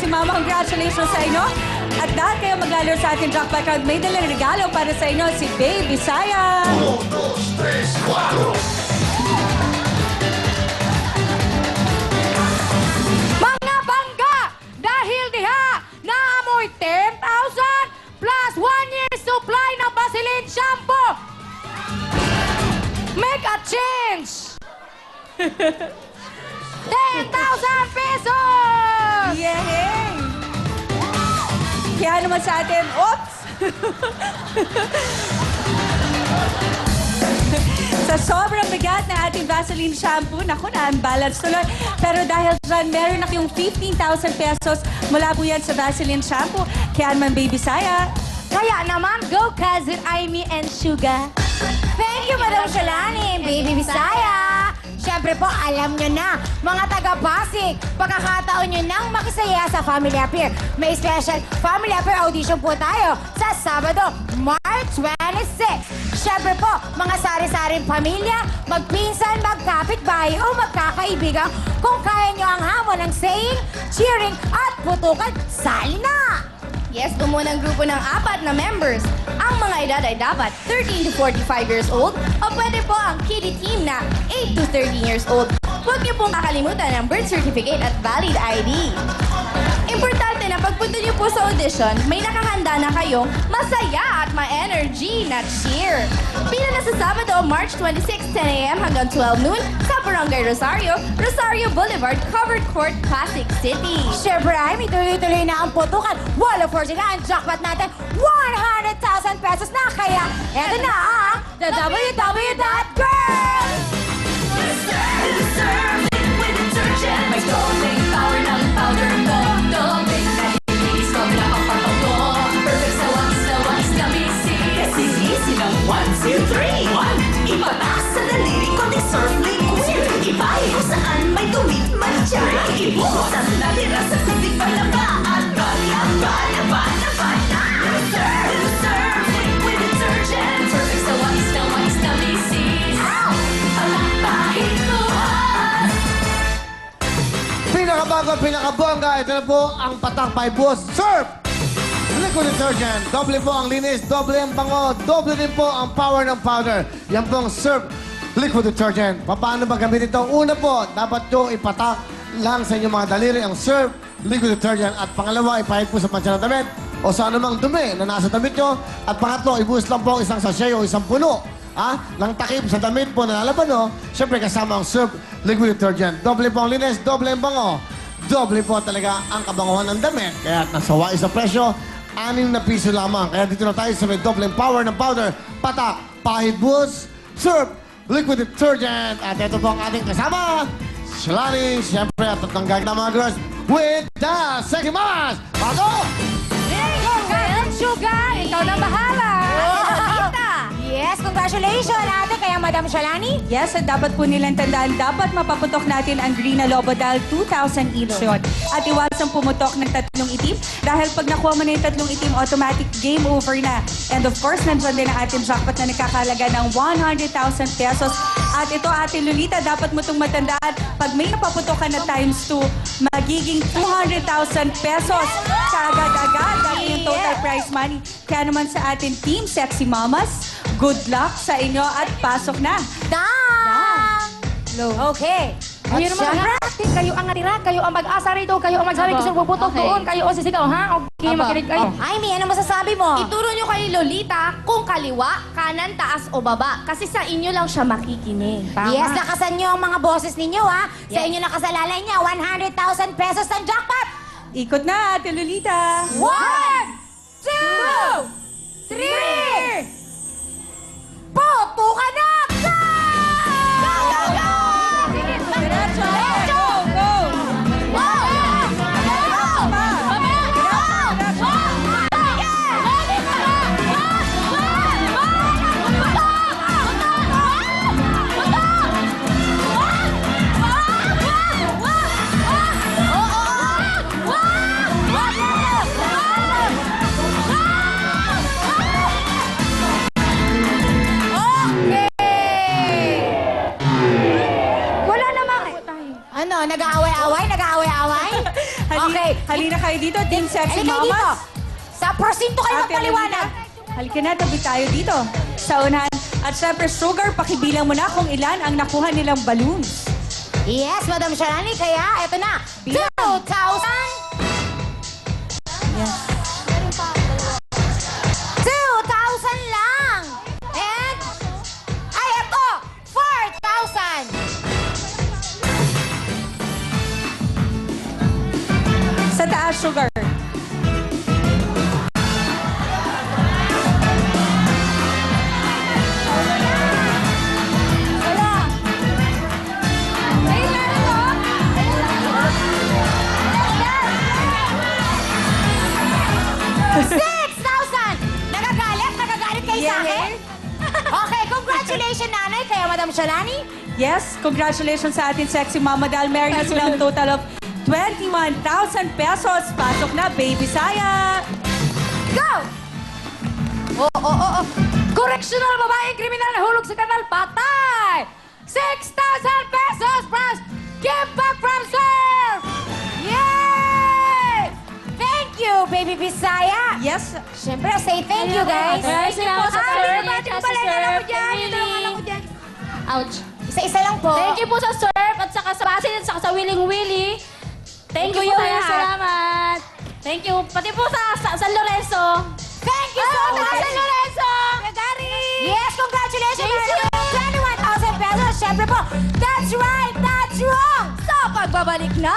Sexy Mama, congratulations sa inyo. At dahil kayo maglalaro sa ating jackpot round, may dalang regalo para sa inyo si Baby Saya. 1, 2, 3, 4. Mga bangga! Dahil diha, naamoy 10,000 plus 1 year supply ng Vaseline shampoo! Make a change! 10,000 pesos! Yay! Kaya naman sa atin, oops! Sa sobrang bigat ng ating Vaseline shampoo, naku, na-unbalance tuloy. Pero dahil dyan, meron na kayong 15,000 pesos mula po yan sa Vaseline shampoo. Kaya naman, Baby Saya. Kaya naman, go cousin Aimee and Suga. Thank you, Madam Shalani, Baby Bisaya. Siyempre po, alam nyo na, mga taga-Pasig, pagkakataon nyo nang makisaya sa Family Affair. May special Family Affair audition po tayo sa Sabado, March 26. Siyempre po, mga sari-saring pamilya, magpinsan, magkapitbahay o magkakaibigan, kung kaya nyo ang hamon ng saying, cheering at putukan, sali na! Yes, gumunang grupo ng 4 na members. Ang mga edad ay dapat 13 to 45 years old o pwede po ang kiddie team na 8 to 13 years old. Huwag niyo pong kakalimutan ang birth certificate at valid ID. Importante na pagpunta niyo po sa audition, may nakahanda na kayong masaya at ma-energy na cheer. Pila na sa Sabado, March 26, 10 a.m. hanggang 12 noon sa Barangay Rosario, Rosario Boulevard, Covered Court, Pasig City. Siyempre ay may tuloy-tuloy na ang putukan. Wala for sila ang jackpot natin. 100,000 pesos na. Kaya eto na ang the www.girls! May golden power ng powder mo. Dumping na linis ko, pinapapataw mo. Perfect sa wangis na misis. Easy ng 1, 2, 3. 1. Ipatak sa daliri ko ni surf liquid. Ibahin kung saan may tumit matya. Ibuhos ang natira sa tubig palaba. At bala na. Surf liquid detergent. Perfect sa wangis na misis. Palakpahin mo. Pinakabago, pinakabongga. Ito na po ang Patak by Boss Surf Liquid Detergent. Doble po ang linis, doble ang bango, doble din po ang power ng powder. Yan pong Surf Liquid Detergent. Paano ba gamitin ito? Una po, dapat nyo ipatak lang sa inyong mga daliri ang Surf Liquid Detergent. At pangalawa, ipahid po sa pansya ng damit o sa anumang dumi na nasa damit nyo. At pangatlo, ibuhos lang po ang isang sachet o isang puno ng takip sa damit po na lalaban nyo. Siyempre kasama ang Surf Liquid Detergent. Doble po ang linis, doble ang bango. Doble po talaga ang kabanguhan ng damit. Kaya nasawa sa presyo, 6 na piso lamang. Kaya dito na tayo sa may doble power ng powder. Patak, pahid boost, Surf Liquid Detergent. At ito po ang ating kasama, Shalani, siyempre at tatlong gag na mga girls with the Sexy Mamas. Pato! Go cousin Suga! Ikaw na bahala! Yes, congratulations, ate. Kaya Madam Shalani, Yes, at dapat po nilang tandaan, dapat mapaputok natin ang green na lobo dahil 2,000 each yun. At iwasang pumutok ng 3 itim dahil pag nakuha mo na yung 3 itim, automatic game over na. And of course, nandiyan din ang ating jackpot na nakakalaga ng 100,000 pesos. At ito, Ate Lolita, dapat mo itong matandaan. Pag may napaputok ka na times 2, magiging 200,000 pesos. Kaagad-agad ang yung total prize money. Kaya naman sa ating Team Sexy Mamas, good luck sa inyo at pasok na. dang! Okay. Ayun naman, ate, kayo ang natira, kayo ang mag-asa rito, kayo ang magsabi gusto puputok doon, kayo ang sisigaw, ha? Okay, makinig kayo. Aimee, ano masasabi mo? Ituro nyo kay Lolita kung kaliwa, kanan, taas o baba. Kasi sa inyo lang siya makikinig. Yes, lakasan nyo ang mga boses ninyo, ha? Sa inyo nakasalalay niya, 100,000 pesos ang jackpot! Ikot na, Ate Lolita. 1, 2, 3! Putukan na! Go! Go, go, go! Diretso! Go, go! Ano, nag-aaway-away? Nag-aaway-away? Okay. Halina kayo dito, Team Sexy Halika kayo dito. Mamas. Sa prosinto kayo Ate magpaliwanag. Lolita, halika na, tabi tayo dito. Sa unahan. At syempre, Sugar, pakibilang mo na kung ilan ang nakuha nilang balloons. Yes, Madam Sharani. Kaya, eto na. 2,000. Yes. 2,000 lang. And, ay, eto. 4,000. Sa taas, Sugar. Wala. May meron mo? 6,000. Nagagalit kayo sa akin? Okay, congratulations, nanay. Kaya, Madam Shalani. Yes, congratulations sa atin, Sexy Mama dahil meron na silang total of 21,000 pesos. Pasok na, Baby Saya! Go! Oh. Correctional babaeng kriminal na hulog sa kanal, patay! 6,000 pesos plus give back from serve! Yay! Thank you, Baby Bisaya. Yes, Siyempre, say thank you, guys. Maraming salamat sa surf. Pati Sa pala yung surf, anak ko dyan. Emily. Yung dalawang anak ko dyan. Ouch. Isa-isa lang po. Thank you po sa surf at saka sa basil at saka sa Willing Willy. Thank you po sa lahat. Salamat. Thank you. Pati po sa San Lorenzo. Thank you so much, okay. San Lorenzo. Kagari. Yes, congratulations. Thank you. 21,000 pesos. Siyempre po, that's right, that's wrong. Sa pagbabalik na